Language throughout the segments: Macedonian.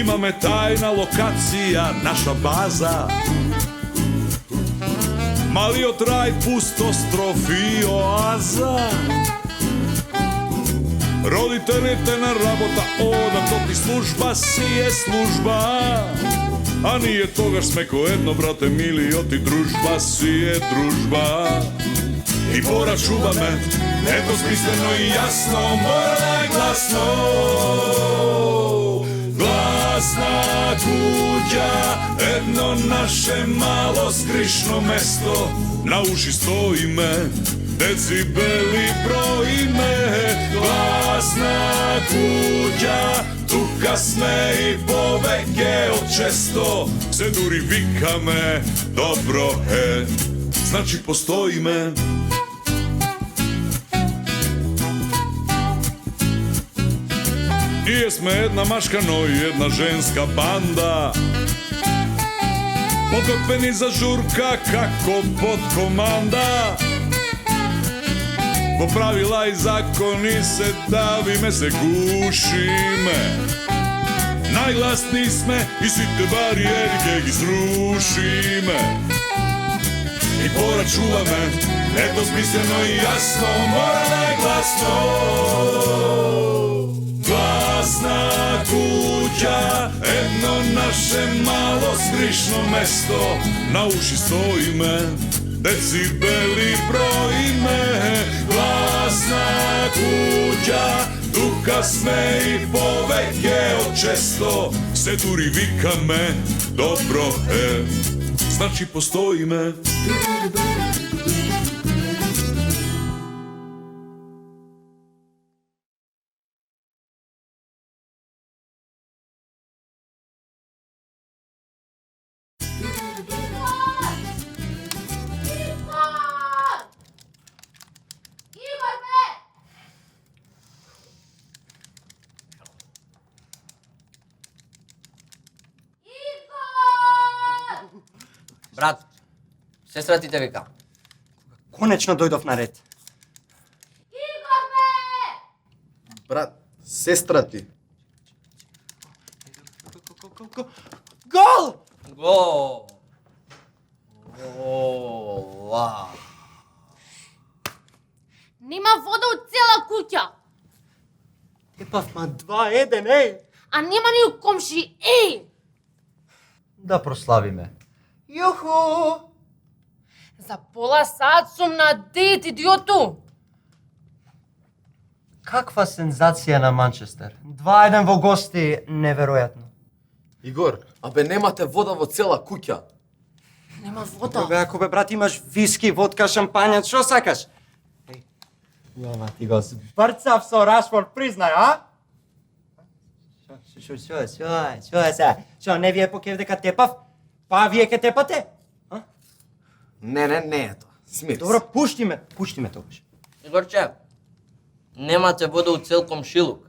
Zanima me tajna lokacija, naša baza. Mali otraj, pustostrof i oaza. Roditelji te na rabota oda, to ti služba si je služba. A nije toga smeko jedno, brate mili, oti družba si je družba. I Bora čuva me, nedvosmisleno i jasno, mora je glasno. Glasna kuća, jedno naše malo skrišno mesto. Na uši stoji me, decibeli broji me. Glasna kuća, tu kasne i poveke od često. Se duri vika me, dobro he, znači postoji me. Nije sme jedna maška, no i jedna ženska banda. Pokotveni za žurka kako pod komanda. Po pravila i zakoni se davime, se gušime. Najglasniji sme i svi te barijerike ih srušime. I Bora čuva me, nedvosmisleno i jasno, mora da je glasno. Glasna kuća, jedno naše malo skrišno mesto. Na uši stoji me, decibeli broji me. Glasna kuća, tu kasne i poveke od često. Se duri vika me, dobro he, znači postoji me. Брат, сестра ти те вика. Конечно дојдов на ред. Игор бе! Брат, сестра ти. Гол! Гол! Гола! Нема вода од цела куќа, Епавма 2-1, еј! а нема ни у комши, еј! Да прославиме. Јуху! За пола сат сум на дет, идиоту! Каква сензација на Манчестер. 2-1 во гости, неверојатно. Игор, абе немате вода во цела куќа. Нема вода. Бе, ако бе, брат, имаш виски, водка, шампањаc, што сакаш? Еј, јава ти го збрцав со Рашфорд, признај, а? Што е се? Што, не вие покев дека тепав? Па вие ке тепате? Не е тоа. Смири Добро, се. пушти ме тогаш. Игорче, немате вода у цел комшилук,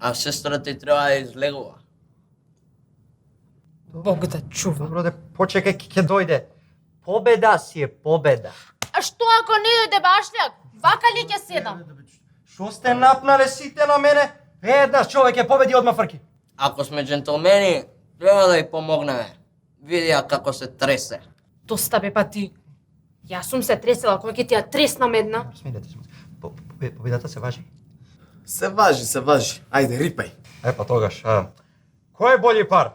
а сестра ти треба да излегува. Бог да чува. Добро, де почекај, ќе дојде. Победа си е победа. А што ако не дојде башљак? Вака ли ќе седам? Што сте напнале сите на мене? Една човек е победи одма фрки. Ако сме джентълмени, треба да ја помогнеме. Види ја како се тресе. Доста бе па ти. Јас сум се тресела кога ќе ти ја треснам една. Смирете се. Победата се важи. Се важи. Ајде, рипај. Па тогаш, кој е бољи пар?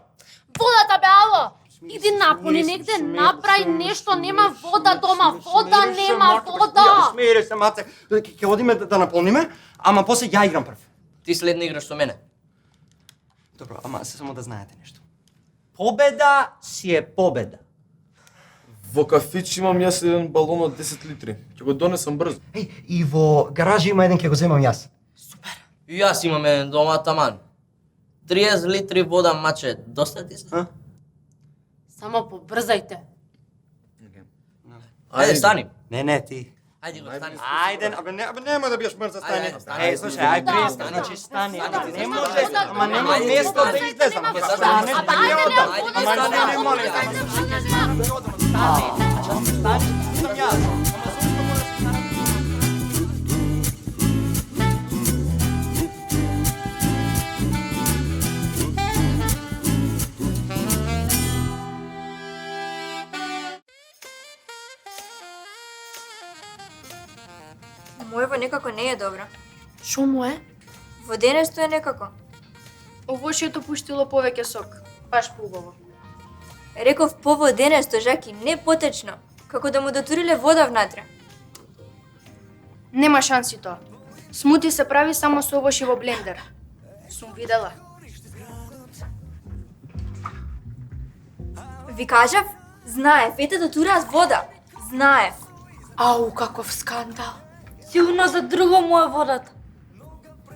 Водата бе, ало! Иди напуни негде, направи нешто, нема вода дома, вода нема, вода! Смири се, маце. Ќе одиме да наполниме, ама после ја играм прв. Ти следно играш со мене. Добро, ама само да знаете нешто. Победа си е победа. Во кафич имам јас еден балон од 10 литри. Ќе го донесам брзо. Еј, и во гаражи има еден, ќе го земам јас. И јас имам еден дома таман. 30 литри вода, маче, доста ти се? Само побрзајте. Ајде, стани. Не, ти. Ајде го стани. Ајде, абе нема да биеш мрза, стани. Ајде, стани. Еј, слушај, ај престани, значи стани. Не може, ама нема место да излезам. Ќе Стани, стани. стани, Ајде, одам. ајде, Ама стани. не, молим, стани, сам јас. Моево некако не е добро. Шо му е? Воденесто е некако. Овошјето пуштило повеќе сок. Баш поубаво. Реков поводенесто, Жаки, не потечно. Како да му дотуриле вода внатре. Нема шанси тоа. Смути се прави само со овошје во блендер. Сум видела. Ви кажав, знаев, ете дотураа вода. Знаев. Ау, каков скандал. Сигурно за друго му е водата.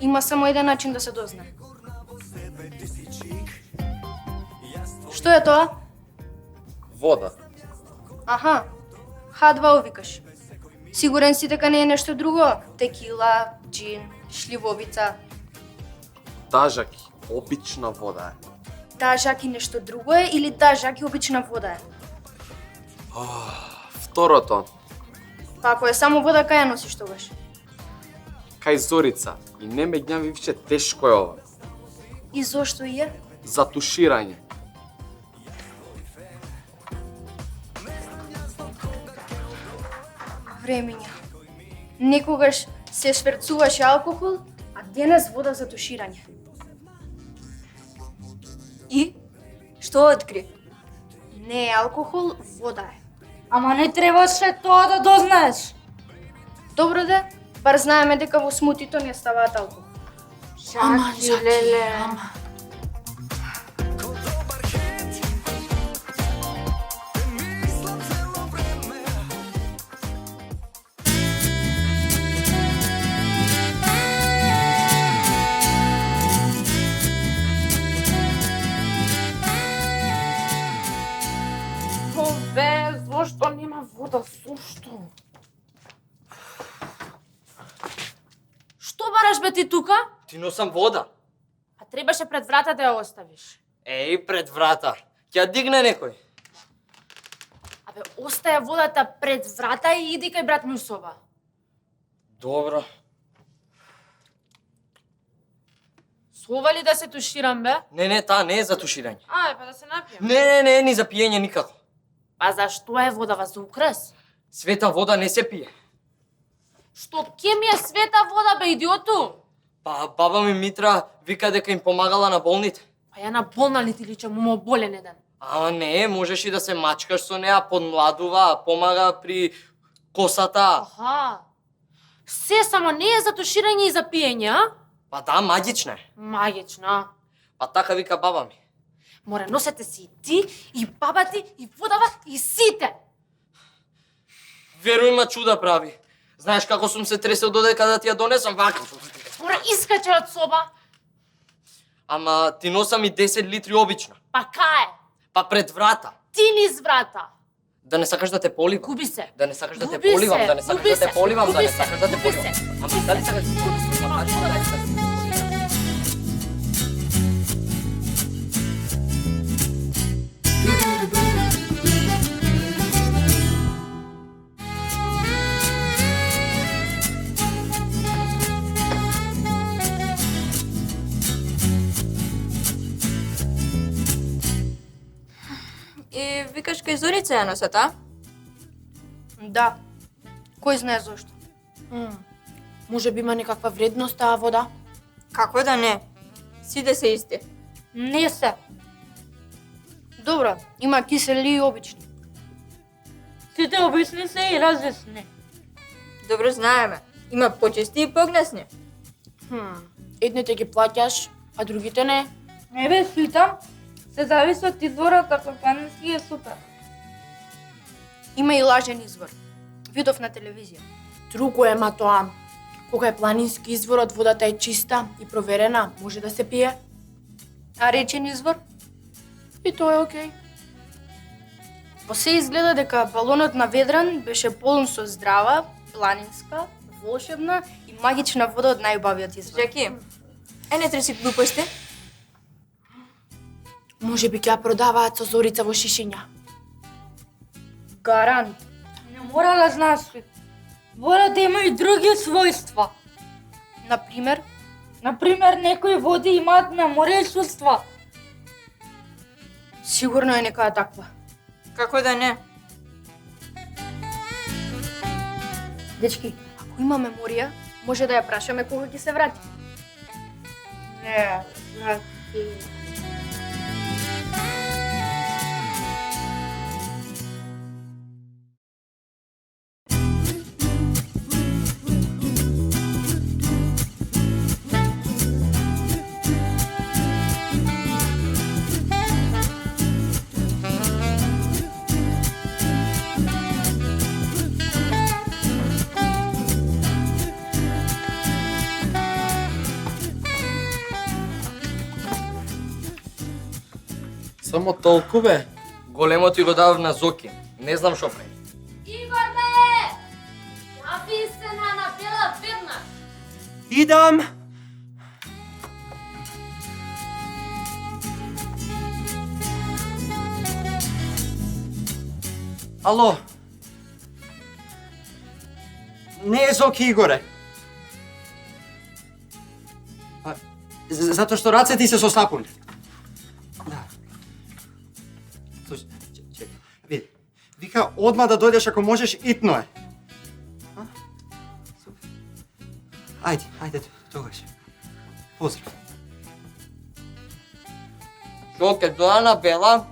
Има само еден начин да се дознае. Што е тоа? Вода. Аха, H2O викаш. Сигурен си дека не е нешто друго? Текила, джин, шливовица. Дажаки. Обична вода е. Дажак и нешто друго е или дажак и обична вода е? Второто. Па ако е само вода, кај ја носиш тогаш? Кај Зорица. И не ме гневи више, тешко е ова. И зошто е? За туширање. Времења. Некогаш се шверцуваше алкохол, а денес вода за туширање. И? Што откри? Не е алкохол, вода е. Ама не требаше тоа да дознаеш. Добро де, бар знаеме дека во смутито не ставаат алкохол. Ама, леле. Бе, зошто нема вода? Зошто? Што бараш бе ти тука? Ти носам вода. А требаше пред врата да ја оставиш. Еј, пред врата. Ќе ја дигне некој. Абе, остаја водата пред врата и иди кај брат ми у соба. Добро. Сова ли да се туширам, бе? Не, таа не е за туширање. Ај, па да се напијам. Не, ни за пиење никако. Па зашто е водава за украс? Света вода не се пие. Што ке ми е света вода, бе, идиоту? Па баба ми Митра вика дека им помагала на болните. Па ја на болна ли ти лича, му болен еден. Ама не, можеш и да се мачкаш со неа, подмладува, помага при косата. Аха. Се само не е за туширање и за пиење, а? Па да, магична е. Магична. Па така вика баба ми. Море, носете си и ти, и баба ти, и водава, и сите. Веруј ма чуда прави. Знаеш како сум се тресел додека да ти ја донесам вака. Море, искаче од соба. Ама ти носам и 10 литри обична. Па кај? Па пред врата. Ти низ врата. Да не сакаш да те поливам. Губи се. Да не сакаш да те Губи се, поливам, да не сакаш губи да те се, поливам, да губи не се, сакаш да те губи поливам. се. Ама дали сакаш? Ама значи да не сакаш? И викаш кај Зорица ја носат, а? Да. Кој знае зошто? Може би има некаква вредност таа вода? Како да не? Сите се исти. Не се. Добро, има кисели и обични. Сите обични се и различни. Добро знаеме. Има почести и погнесни. Едните ги плаќаш, а другите не. Не бе, ситам. Се зависи од изворот, ако планински е супер. Има и лажен извор. Видов на телевизија. Друго е, ма тоа. Кога е планински изворот, водата е чиста и проверена, може да се пие. А речен извор? И тоа е окей. По се изгледа дека балонот на Ведран беше полн со здрава, планинска, волшебна и магична вода од најубавиот извор. Жаки, не треси глупости. Може би ќе ја продаваат со Зорица во шишиња. Гарант. Не мора да знаеш. Водата има и други својства. Например, Например, некои води имаат меморија и чувства. сигурно е некоја таква. Како да не? Дечки, Ако има меморија, може да ја прашаме кога ќе се врати. Не, Жаки. Само толку бе. Големо ти го дав на Зоки. Не знам шо прави. Игор бе! Јави се на Анабела веднаш. Идам! Ало? Не е Зоки, Игоре. Затоа што рацете ти се со сапун. Да. Слушай, чекай. Види. Вика одма да дојдеш ако можеш итно е. А? Супер. Ајде, тогаш. Поздрав. Шо ке до Анабела?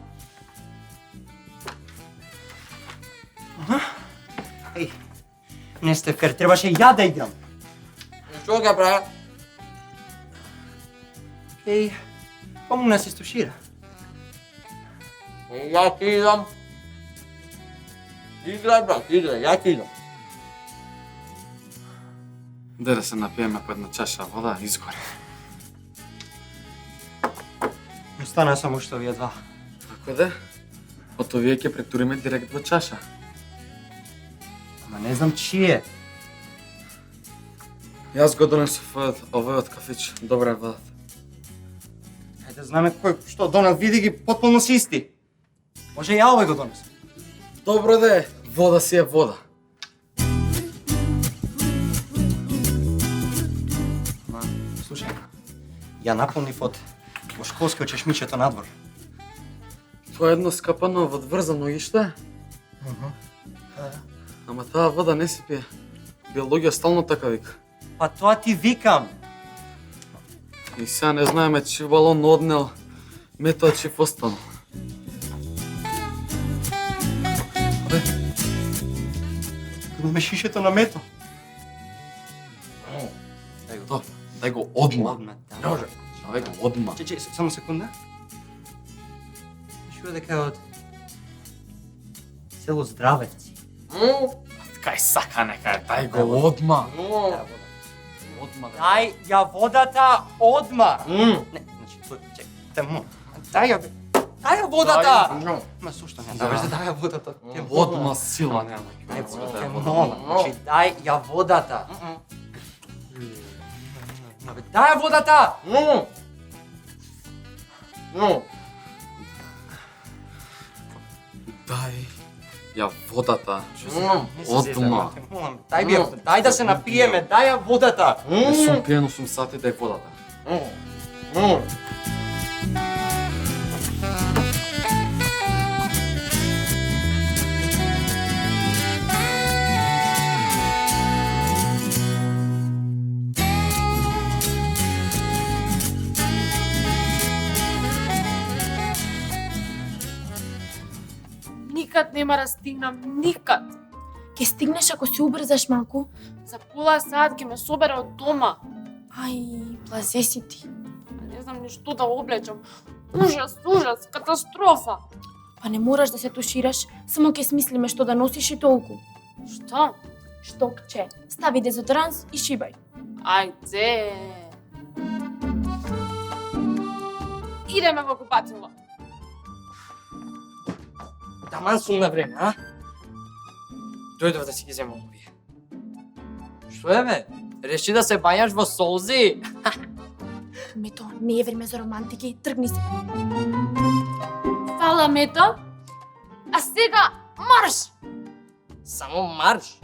Еј, не сте фер, требаше ја да играм. Шо ке прави? Еј, помогна се стушира. Ја ти идам. Играј, брат, играј, ја ти идам. Де да се напиеме по една чаша вода, изгори. Остана само уште овие два. Како де? Ото вие ќе претуриме директ во чаша. Ама не знам чие. Јас го донесов овој од кафич. Добра е водата. Ајде знаме кој што донел, види ги потполно си исти. Може ја овој го донесам. Добро де, вода си е вода. Ма, слушај, ја наполнив од школскиот чешмичето надвор. Тоа е едно скапано во двор за ноги, што е? Ама таа вода не си пие. Биологија стално така вика. Па тоа ти викам. И сега не знаеме чив балон однел, метоа чив останал. Имаме шишето на мето. Дај го одма. Одма, да. Може. Дај го одма. Чеј, само секунда. Чува дека е од село Здравеци. Кај сака нека е, дај го одма. Одма. Дај ја водата одма. Не, значи, чекай, темо. Дај ја водата. Ма сушто не, дај ја водата. Одма сила нема. Те молам, значи дај ја водата. Дај ја водата. Дај ја водата. Одма. Дај да се напиеме, дај ја водата. Не сум пиен 8 сати, дај водата. Никад нема да стигнам, никад. Ке стигнеш ако си убрзаш малку? За пола сат ќе ме собере од дома. Ај, плазе си ти. Не знам ни што да облечам. Ужас, катастрофа. Па не мораш да се тушираш, само ке смислиме што да носиш и толку. Што? Штокче, стави дезодоранс и шибај. Ајде. Идеме во купатило. Таман сум на време, а? Дојдов да си ги земам овие. Што е, бе? Реши да се бањаш во солзи? Мето, не е време за романтики, тргни се. Фала, Мето. А сега марш! Само марш.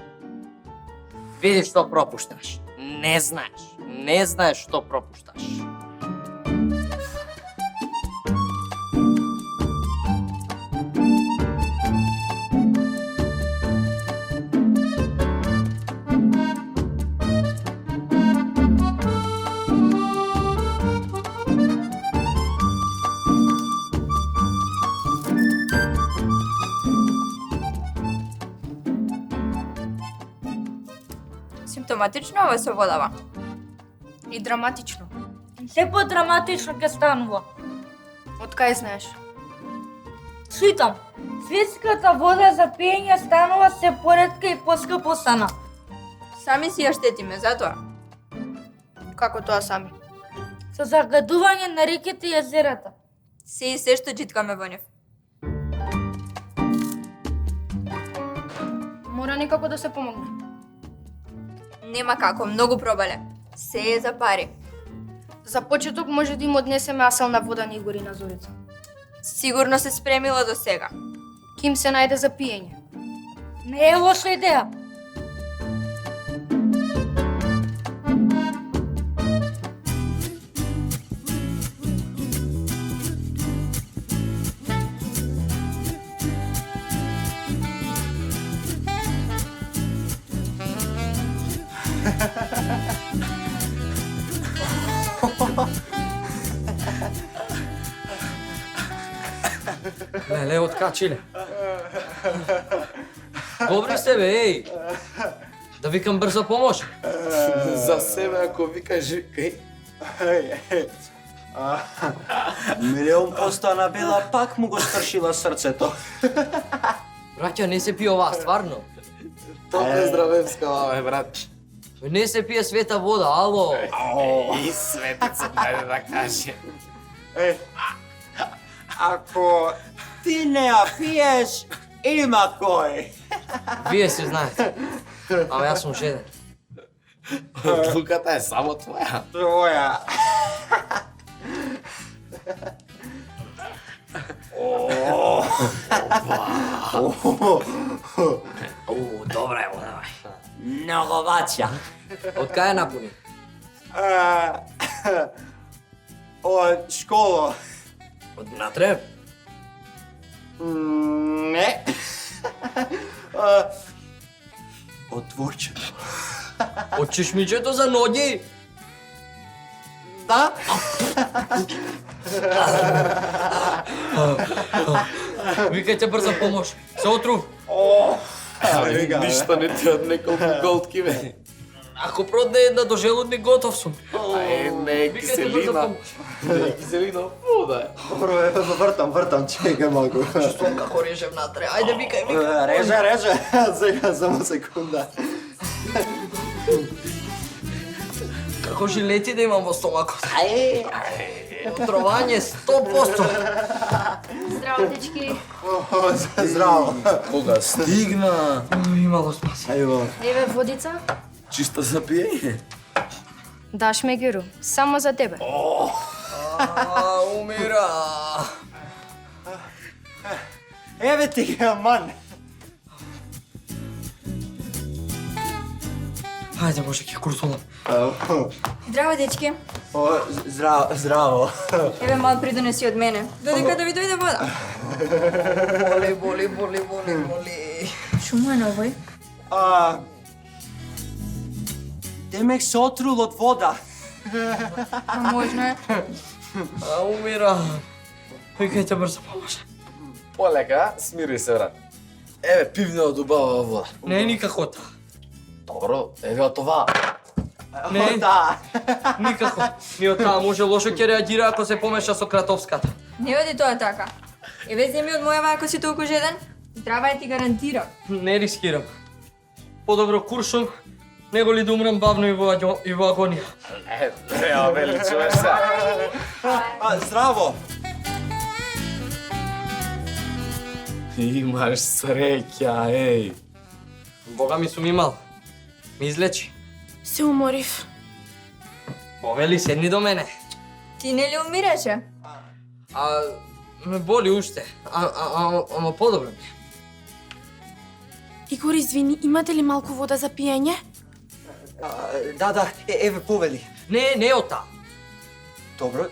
Види што пропушташ. Не знаеш што пропушташ. симптоматично ова со водава. И драматично. Се подраматично ќе станува. Од кај знаеш? Читам. Светската вода за пиење станува се поретка и поскапо стана. Сами си ја штетиме затоа. Како тоа сами? Со загадување на реките и езерата. Се и се што читкаме во нив. Мора некако да се помогне. Нема како, многу пробале. Се е за пари. За почеток може да им однесеме аселна вода на Игори на Зорица. Сигурно се спремила до сега. Ким се најде за пиење. Не е лоша идеја. Леле, откачиле. Добри сте, бе, еј. Да викам брза помош. За себе ако викаш, викај. Милион постана бела пак му го скршила срцето. Браќа, не се пие оваа, стварно. Тоа е здравевска, бабе, брат. Не се пие света вода, ало. И светец, дајде да каже. Ако ти не ја пиеш, има кој. Вие се знаете. Ама јас сум жеден. Одлуката е само твоја. Твоја. Добра е вода, бе. Много ваќа. Од кај напуни? Од школа. Од натреб? Не. Од дворчето. Од чешмичето за ноги? Да? Викајте брза помош. Се отрув. Ништо не ти од неколку голтки, бе. Ако продне една до желудник, готов сум. Не, Викајте брза киселина. помош. Не, киселина, вода е. Добро, вртам, чекај малку. Чувствувам како режем натре. Ајде, викај. Реже. Сега, само секунда. Како жилети да имам во стомакот. Отровање 100%. Здраво, дечки. Здраво. Кога стигна? Имало спаси. Ајво. Еве водица. Чиста за пиење. Даш ме, Геру. Само за тебе. Умира. Еве ти ги, ман. Ајде, може ќе курсулам. Здраво, дечки. Здраво. Еве мал придонеси од мене. Додека да ви дојде вода. Боли. Шумо е на овој? Демек се отрул од вода. Можно е. Умира. Викајте брзо помош. Полека, смири се, брат. Еве, пивне од убава вода. Не е никако таа. Добро, еве од това. Не, Да. никако. Ни од таа може лошо ќе реагира ако се помеша со кратовската. Не оди тоа така. Еве земи од мојава ако си толку жеден. Здрава е ти гарантирам. Не рискирам. Подобро куршум, него ли да умрам бавно и во агонија. Ја, вели, чуваш се. Здраво. Имаш среќа, еј. Бога ми сум имал. Ми излечи. Се уморив. Повели, седни до мене. Ти не ли умираше? Ме боли уште. Ама подобро ми. Игор, извини, имате ли малку вода за пиење? Да, еве повели. Не од таа. Добро.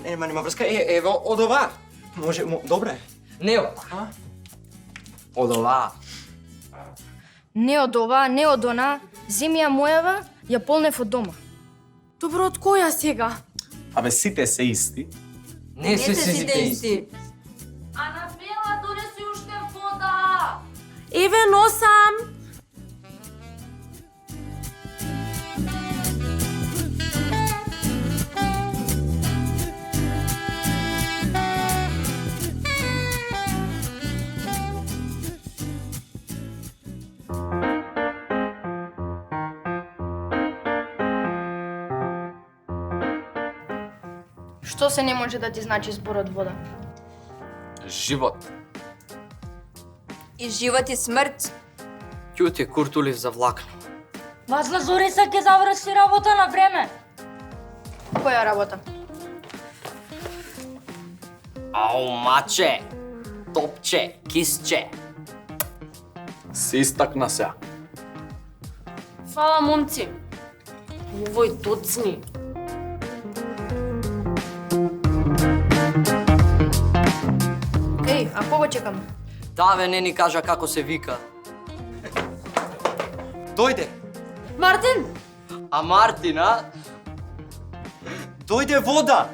Нема врска. Еве од ова. Може, добре. Не од таа. Од оваа. Не од ова, не од она. Земи ја мојава, ја полнев од дома. Добро, од која сега? Абе, сите се исти. Не се сите исти. Анабела, донеси уште вода. Еве, носам. Што се не може да ти значи зборот вода? Живот. И живот и смрт. Ќути куртулив за влакно. Вазла Зорица ќе заврши работа на време. Која работа? Ау, маче, топче, кисче. Се истакна се. Фала, момци. Овој доцни. Еј, а кого чекаме? Даве не ни кажа како се вика. Дојде! Мартин! А Мартина? Дојде вода!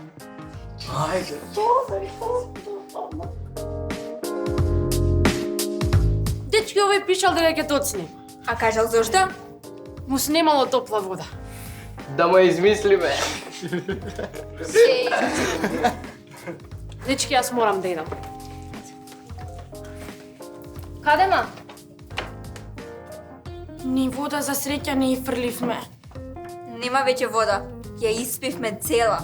Дечки, овој пишал дека ќе доцни. А кажал зошто? Му снемало топла вода. Да му измислиме. Дечки, јас морам да идам. Каде ма? Ни вода за среќа не и фрливме. Нема веќе вода. Ја испивме цела.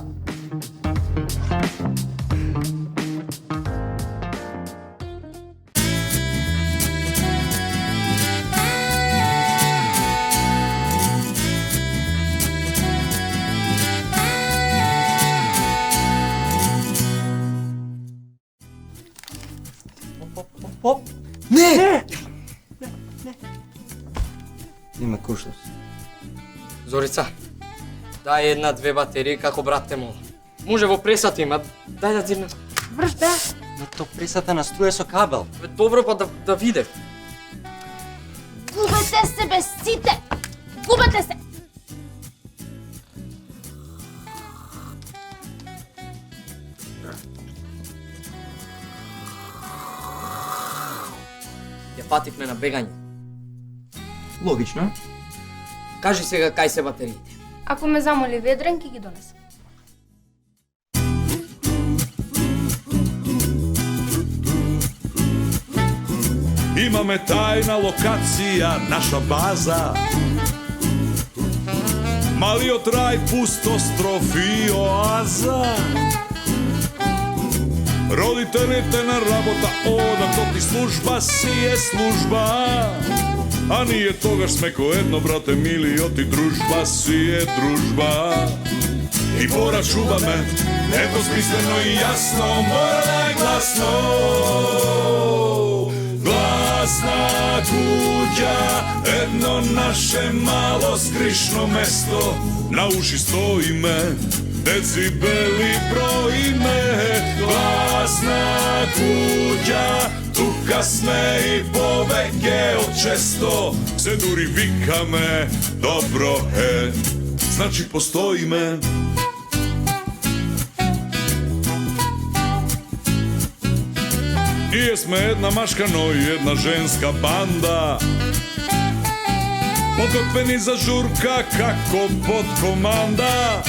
Не! Има кушлус. Зорица, дај една-две батерии како брат те мола. Може во пресата има, дај да зирнем. Врш, бе. Но то пресата на струја со кабел. Бе, добро па да видев. Губете се, бе, сите! Губете се! Ја пативме на бегање. Логично. Кажи сега кај се батериите. Ако ме замоли Ведрен, ќе ги донесам. Имаме тајна локација, наша база. Малиот рај, пустостров и оаза. Родителите на работа одат, оти служба си е служба. А ние тогаш сме ко едно, брате мили, оти дружба си е дружба. И порачуваме, недвосмислено и јасно, мора најгласно. Гласна куќа, едно наше мало скришно место. На уши стоиме, децибели броиме. Гласна куќа, тука сме и повеќе од често. Се дури викаме, добро е, значи постоиме. Ние сме една машка, но и една женска банда. Подготвени за журка, како под команда.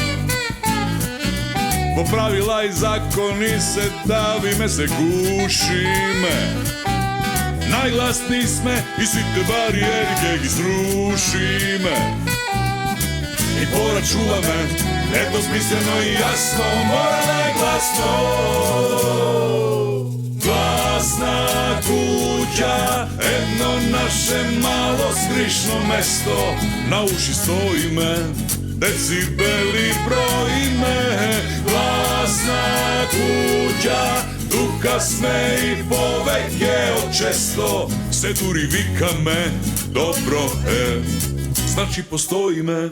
По правила и закони се давиме, се гушиме. Најгласни сме и сите бариери ќе ги срушиме. И порачуваме, недвосмислено и јасно, мора најгласно. Гласна куќа, едно наше мало скришно место. На уши стоиме, децибели броиме. Гласна куќа, тука сме и повеќе од често. Се дури викаме, добро е, значи постоиме.